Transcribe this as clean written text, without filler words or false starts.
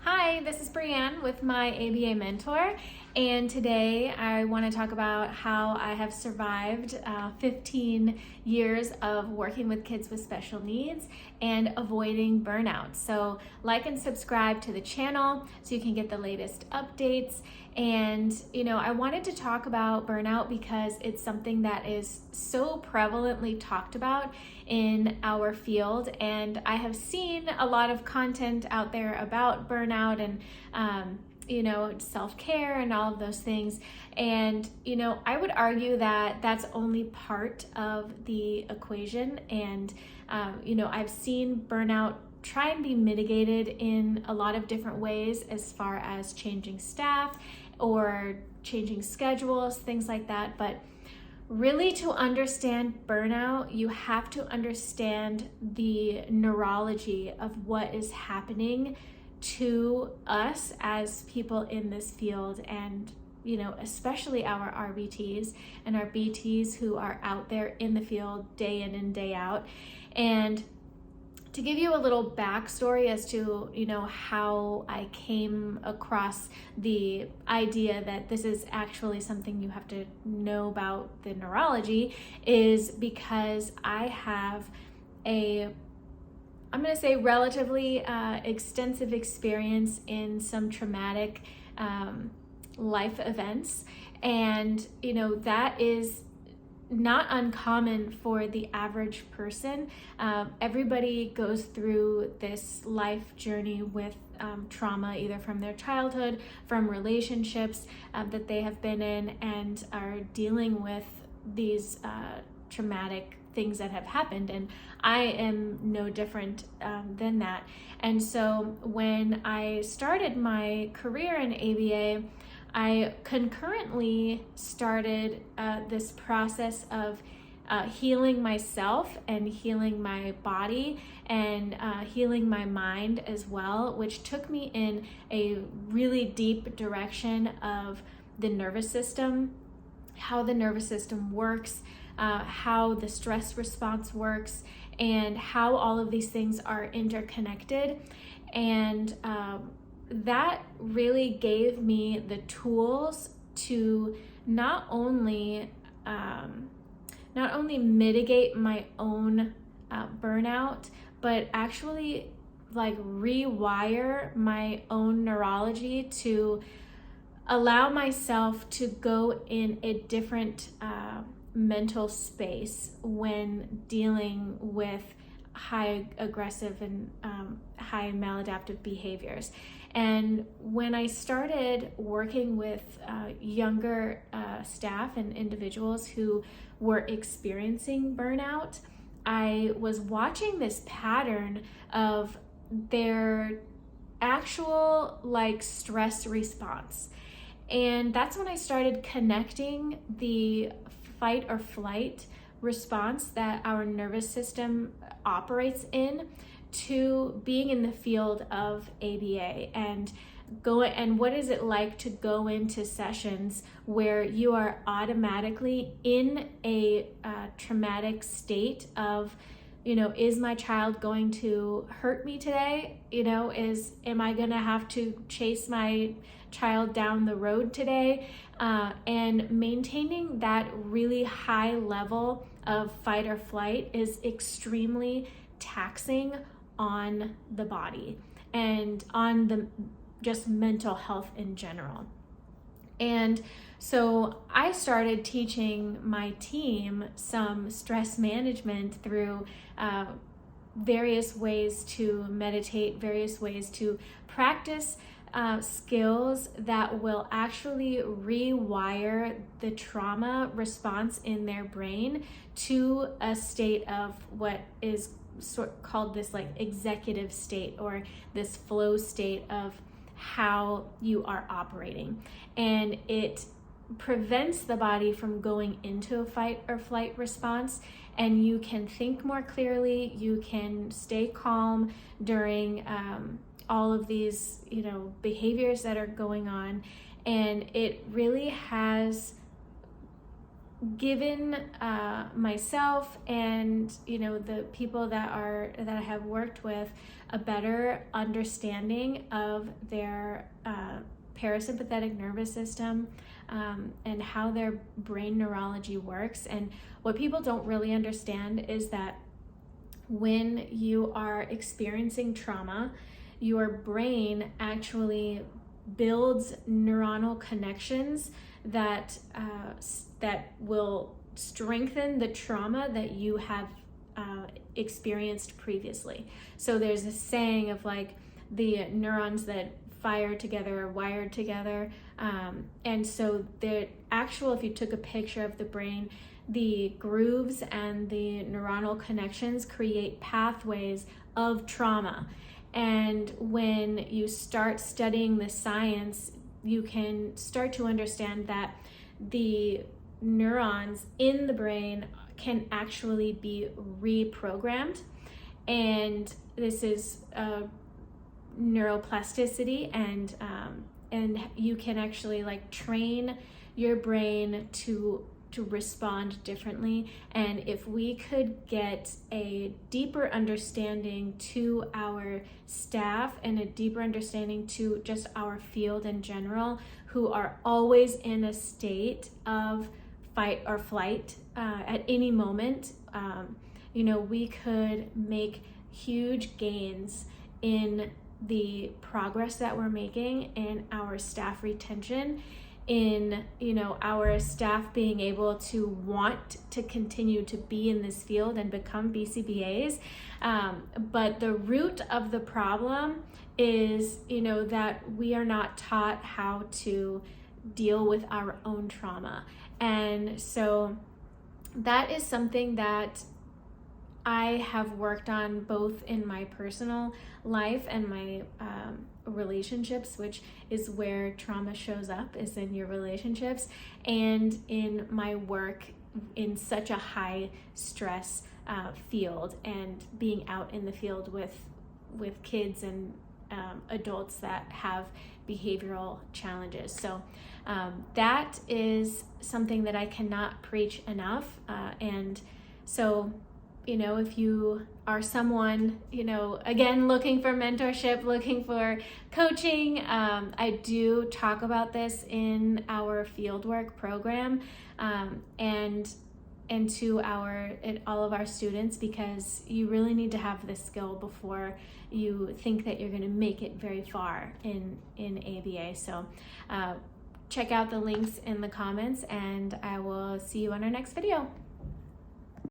Hi, this is Brianne with my ABA mentor, and today I want to talk about how I have survived 15 years of working with kids with special needs and avoiding burnout. So like and subscribe to the channel so you can get the latest updates. And I wanted to talk about burnout because it's something that is so prevalently talked about in our field, and I have seen a lot of content out there about burnout and self-care and all of those things. And I would argue that that's only part of the equation. And I've seen burnout try and be mitigated in a lot of different ways, as far as changing staff or changing schedules, things like that. But really, to understand burnout, you have to understand the neurology of what is happening to us as people in this field, and especially our RBTs and our BTs who are out there in the field day in and day out. And to give you a little backstory as to how I came across the idea that this is actually something you have to know about the neurology, is because I have I'm going to say relatively extensive experience in some traumatic life events, and that is not uncommon for the average person. Everybody goes through this life journey with trauma, either from their childhood, from relationships that they have been in, and are dealing with these traumatic things that have happened. And I am no different than that. And so when I started my career in ABA, I concurrently started this process of healing myself and healing my body and healing my mind as well, which took me in a really deep direction of the nervous system, how the nervous system works, how the stress response works, and how all of these things are interconnected. And that really gave me the tools to not only mitigate my own burnout, but actually rewire my own neurology to allow myself to go in a different mental space when dealing with high aggressive and high maladaptive behaviors. And when I started working with younger staff and individuals who were experiencing burnout, I was watching this pattern of their actual stress response. And that's when I started connecting the fight or flight response that our nervous system operates in to being in the field of ABA, and what is it like to go into sessions where you are automatically in a traumatic state of, is my child going to hurt me today? Am I gonna have to chase my child down the road today? And maintaining that really high level of fight or flight is extremely taxing on the body and on the just mental health in general. And so I started teaching my team some stress management through various ways to meditate, various ways to practice skills that will actually rewire the trauma response in their brain to a state of what is called this executive state, or this flow state of how you are operating. And it prevents the body from going into a fight or flight response, and you can think more clearly, you can stay calm during all of these behaviors that are going on. And it really has given myself and the people that I have worked with a better understanding of their parasympathetic nervous system, and how their brain neurology works. And what people don't really understand is that when you are experiencing trauma, your brain actually builds neuronal connections that will strengthen the trauma that you have experienced previously. So there's a saying of like the neurons that fire together are wired together, and so the actual, if you took a picture of the brain, the grooves and the neuronal connections create pathways of trauma. And when you start studying the science, you can start to understand that the neurons in the brain can actually be reprogrammed. And this is neuroplasticity, and you can actually like train your brain to respond differently. And if we could get a deeper understanding to our staff and a deeper understanding to just our field in general, who are always in a state of fight or flight at any moment, we could make huge gains in the progress that we're making in our staff retention, in our staff being able to want to continue to be in this field and become BCBAs. But the root of the problem is that we are not taught how to deal with our own trauma. And so that is something that I have worked on both in my personal life and my relationships, which is where trauma shows up, is in your relationships, and in my work in such a high stress field, and being out in the field with kids and adults that have behavioral challenges. So that is something that I cannot preach enough. And so if you are someone, again, looking for mentorship, looking for coaching, I do talk about this in our fieldwork program, and to all of our students, because you really need to have this skill before you think that you're going to make it very far in ABA. So check out the links in the comments, and I will see you on our next video.